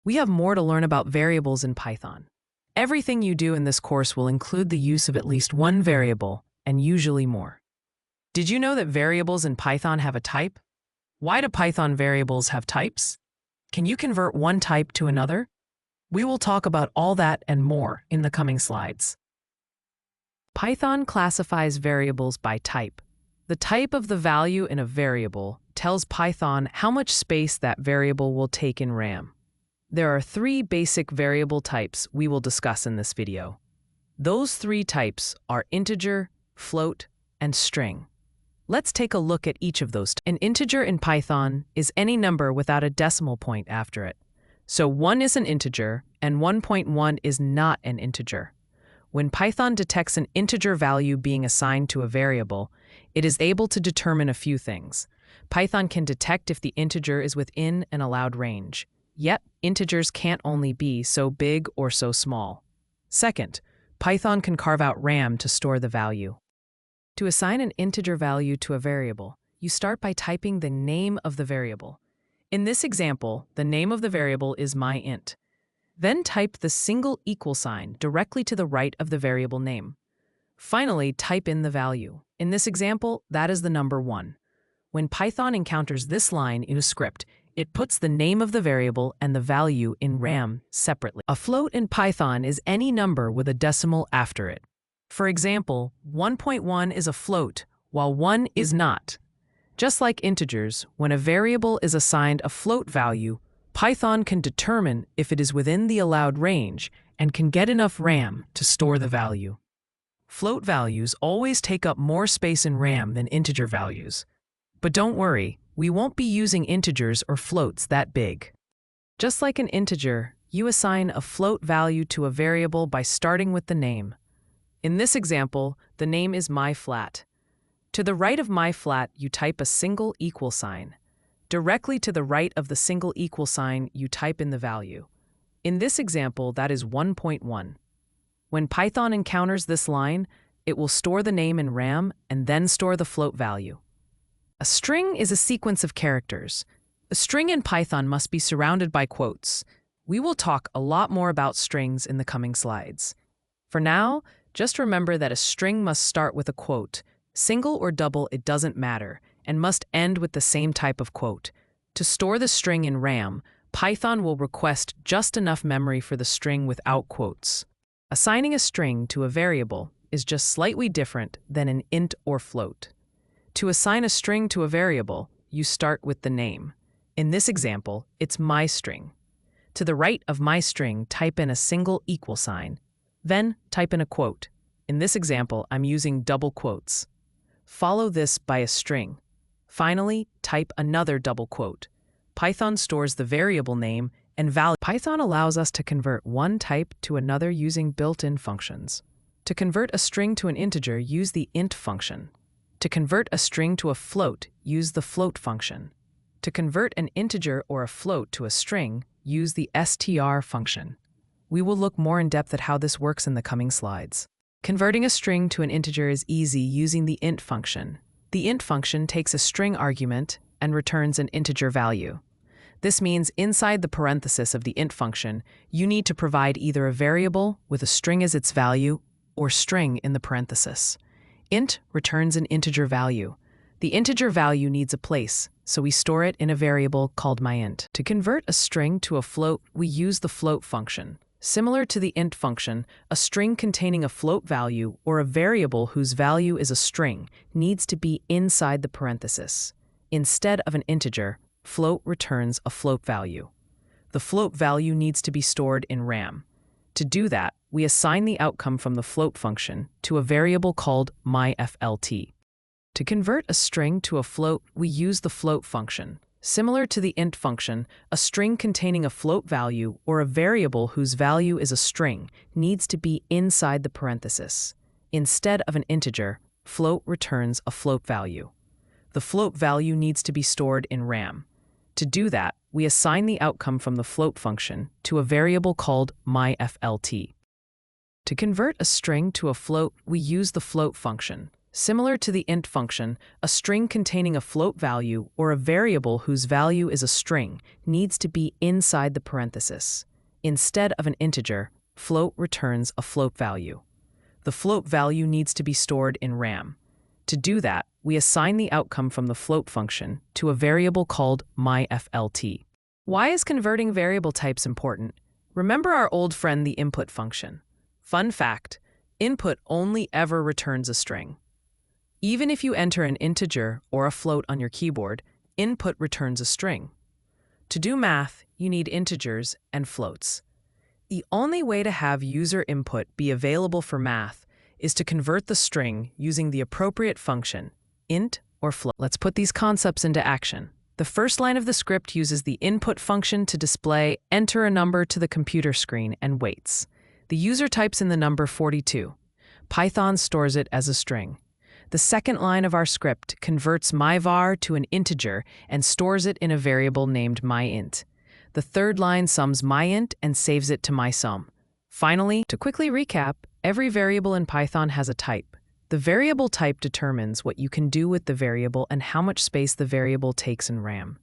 We have more to learn about variables in Python. Everything you do in this course will include the use of at least one variable, and usually more. Did you know that variables in Python have a type? Why do Python variables have types? Can you convert one type to another? We will talk about all that and more in the coming slides. Python classifies variables by type. The type of the value in a variable tells Python how much space that variable will take in RAM. There are three basic variable types we will discuss in this video. Those three types are integer, float, and string. Let's take a look at each of those. An integer in Python is any number without a decimal point after it. So 1 is an integer, and 1.1 is not an integer. When Python detects an integer value being assigned to a variable, it is able to determine a few things. Python can detect if the integer is within an allowed range. Yet, integers can't only be so big or so small. Second, Python can carve out RAM to store the value. To assign an integer value to a variable, you start by typing the name of the variable. In this example, the name of the variable is myInt. Then type the single equal sign directly to the right of the variable name. Finally, type in the value. In this example, that is the number 1. When Python encounters this line in a script, it puts the name of the variable and the value in RAM separately. A float in Python is any number with a decimal after it. For example, 1.1 is a float, while 1 is not. Just like integers, when a variable is assigned a float value, Python can determine if it is within the allowed range and can get enough RAM to store the value. Float values always take up more space in RAM than integer values. But don't worry, we won't be using integers or floats that big. Just like an integer, you assign a float value to a variable by starting with the name. In this example, the name is myFlat. To the right of myFlat, you type a single equal sign. Directly to the right of the single equal sign, you type in the value. In this example, that is 1.1. When Python encounters this line, it will store the name in RAM and then store the float value. A string is a sequence of characters. A string in Python must be surrounded by quotes. We will talk a lot more about strings in the coming slides. For now, just remember that a string must start with a quote. Single or double, it doesn't matter, and must end with the same type of quote. To store the string in RAM, Python will request just enough memory for the string without quotes. Assigning a string to a variable is just slightly different than an int or float. To assign a string to a variable, you start with the name. In this example, it's myString. To the right of myString, type in a single equal sign. Then type in a quote. In this example, I'm using double quotes. Follow this by a string. Finally, type another double quote. Python stores the variable name and value. Python allows us to convert one type to another using built-in functions. To convert a string to an integer, use the int function. To convert a string to a float, use the float function. To convert an integer or a float to a string, use the str function. We will look more in depth at how this works in the coming slides. Converting a string to an integer is easy using the int function. The int function takes a string argument and returns an integer value. This means inside the parenthesis of the int function, you need to provide either a variable with a string as its value or string in the parenthesis. Int returns an integer value. The integer value needs a place, so we store it in a variable called myInt. To convert a string to a float, we use the float function. Similar to the int function, a string containing a float value or a variable whose value is a string needs to be inside the parenthesis. Instead of an integer, float returns a float value. The float value needs to be stored in RAM. To do that, we assign the outcome from the float function to a variable called myFLT. To convert a string to a float, we use the float function. Similar to the int function, a string containing a float value or a variable whose value is a string needs to be inside the parenthesis. Instead of an integer, float returns a float value. The float value needs to be stored in RAM. To do that, we assign the outcome from the float function to a variable called myFLT. To convert a string to a float, we use the float function. Similar to the int function, a string containing a float value or a variable whose value is a string needs to be inside the parenthesis. Instead of an integer, float returns a float value. The float value needs to be stored in RAM. To do that, we assign the outcome from the float function to a variable called myFLT. Why is converting variable types important? Remember our old friend, the input function. Fun fact, input only ever returns a string. Even if you enter an integer or a float on your keyboard, input returns a string. To do math, you need integers and floats. The only way to have user input be available for math is to convert the string using the appropriate function, int or float. Let's put these concepts into action. The first line of the script uses the input function to display enter a number to the computer screen and waits. The user types in the number 42. Python stores it as a string. The second line of our script converts myvar to an integer and stores it in a variable named myint. The third line sums myint and saves it to mysum. Finally, to quickly recap, every variable in Python has a type. The variable type determines what you can do with the variable and how much space the variable takes in RAM.